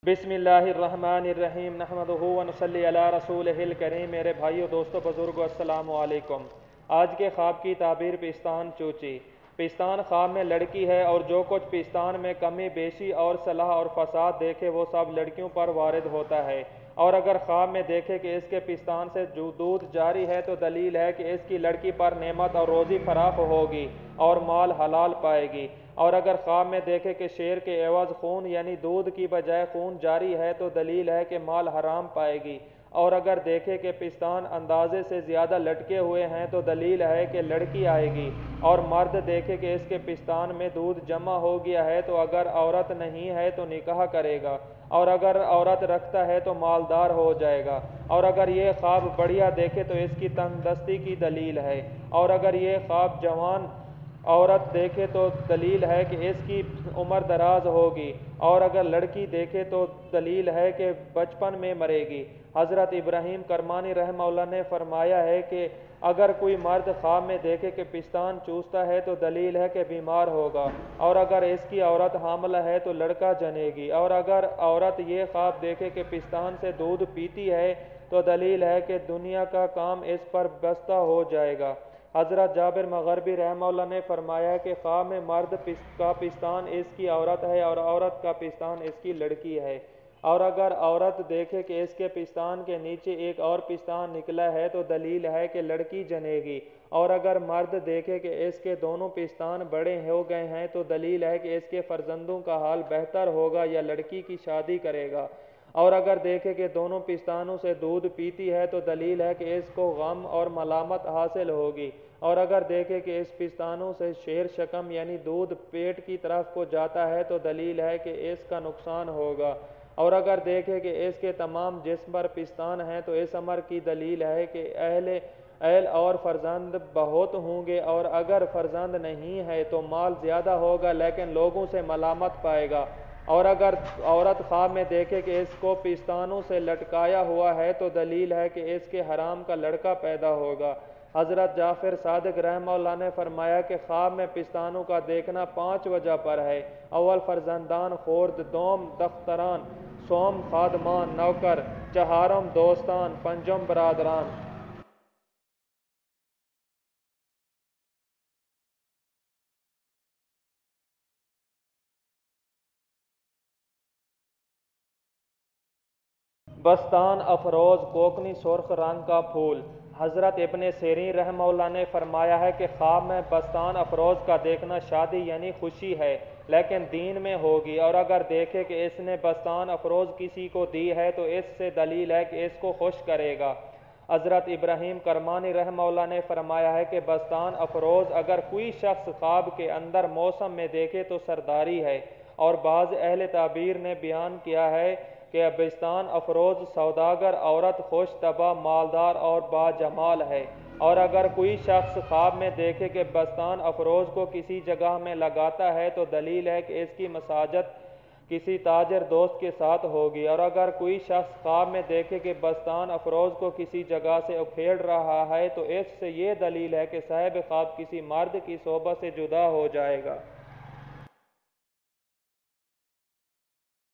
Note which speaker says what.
Speaker 1: बिस्मिल्लाहिर्रहमानिर्रहीम नहमदुहु व नसल्ली अला रसूलिहिल करीम। मेरे भाइयों, दोस्तों, बुजुर्गों, अस्सलामु अलैकुम। आज के ख्वाब की ताबीर। पिस्तान चूची। पिस्तान ख्वाब में लड़की है और जो कुछ पिस्तान में कमी बेशी और सलाह और फसाद देखे वो सब लड़कियों पर वारिद होता है। और अगर ख्वाब में देखे कि इसके पिस्तान से दूध जारी है तो दलील है कि इसकी लड़की पर नेमत और रोज़ी फराख होगी और माल हलाल पाएगी। और अगर ख्वाब में देखे कि शेर के एवज़ खून यानी दूध की बजाय खून जारी है तो दलील है कि माल हराम पाएगी। और अगर देखे कि पिस्तान अंदाजे से ज़्यादा लटके हुए हैं तो दलील है कि लड़की आएगी। और मर्द देखे कि इसके पिस्तान में दूध जमा हो गया है तो अगर औरत नहीं है तो निकाह करेगा, और अगर औरत रखता है तो मालदार हो जाएगा। और अगर ये ख्वाब बढ़िया देखे तो इसकी तंदुरुस्ती की दलील है। और अगर ये ख्वाब जवान औरत देखे तो दलील है कि इसकी उम्र दराज होगी। और अगर लड़की देखे तो दलील है कि बचपन में मरेगी। हज़रत इब्राहीम करमानी रहमहुल्लाह ने फरमाया है कि अगर कोई मर्द ख्वाब में देखे कि पिस्तान चूसता है तो दलील है कि बीमार होगा। और अगर इसकी औरत हामिला है तो लड़का जनेगी। और अगर औरत ये ख्वाब देखे कि पिस्तान से दूध पीती है तो दलील है कि दुनिया का काम इस पर बस्ता हो जाएगा। हज़रत जाबिर मग़रिबी रहमहुल्लाह ने फरमाया कि ख्वाब में मर्द का पिस्तान इसकी औरत है और औरत का पिस्तान इसकी लड़की है। और अगर औरत देखे कि इसके पिस्तान के नीचे एक और पिस्तान निकला है तो दलील है कि लड़की जनेगी। और अगर मर्द देखे कि इसके दोनों पिस्तान बड़े हो गए हैं तो दलील है कि इसके फर्जंदों का हाल बेहतर होगा या लड़की की शादी करेगा। और अगर देखे कि दोनों पिस्तानों से दूध पीती है तो दलील है कि इसको गम और मलामत हासिल होगी। और अगर देखे कि इस पिस्तानों से शेर शकम यानी दूध पेट की तरफ को जाता है तो दलील है कि इसका नुकसान होगा। और अगर देखे कि इसके तमाम जिस्म पर पिस्तान हैं तो इस अमर की दलील है कि अहल और फर्जंद बहुत होंगे। और अगर फर्जंद नहीं है तो माल ज़्यादा होगा लेकिन लोगों से मलामत पाएगा। और अगर औरत ख्वाब में देखे कि इसको पिस्तानों से लटकाया हुआ है तो दलील है कि इसके हराम का लड़का पैदा होगा। हज़रत जाफ़िर सादिक रहमहुल्लाह ने फरमाया कि ख्वाब में पिस्तानों का देखना 5 वजह पर है। अव्वल फर्जंदान खुर्द, दोम दख्तरान, सोम खादमान नौकर, चहारम दोस्तान, पंजम बरादरान। बस्तान अफरोज़ कोकनी सुर्ख रंग का फूल। हज़रत इब्ने सीरीन रहमहुल्लाह ने फरमाया है कि ख्वाब में बस्तान अफरोज़ का देखना शादी यानी खुशी है लेकिन दीन में होगी। और अगर देखे कि इसने बस्तान अफरोज़ किसी को दी है तो इससे दलील है कि इसको खुश करेगा। हज़रत इब्राहीम करमानी रहमहुल्लाह ने फरमाया है कि बस्तान अफरोज़ अगर कोई शख्स ख्वाब के अंदर मौसम में देखे तो सरदारी है। और बाज़ अहले ताबीर ने बयान किया है कि बस्तान अफरोज़ सौदागर औरत खुश तबा मालदार और बाजमाल है। और अगर कोई शख्स ख्वाब में देखे कि बस्तान अफरोज़ को किसी जगह में लगाता है तो दलील है कि इसकी मसाजत किसी ताजर दोस्त के साथ होगी। और अगर कोई शख्स ख्वाब में देखे कि बस्तान अफरोज़ को किसी जगह से उखेड़ रहा है तो इससे ये दलील है कि साहिब ख्वाब किसी मर्द की सोबत से जुदा हो जाएगा।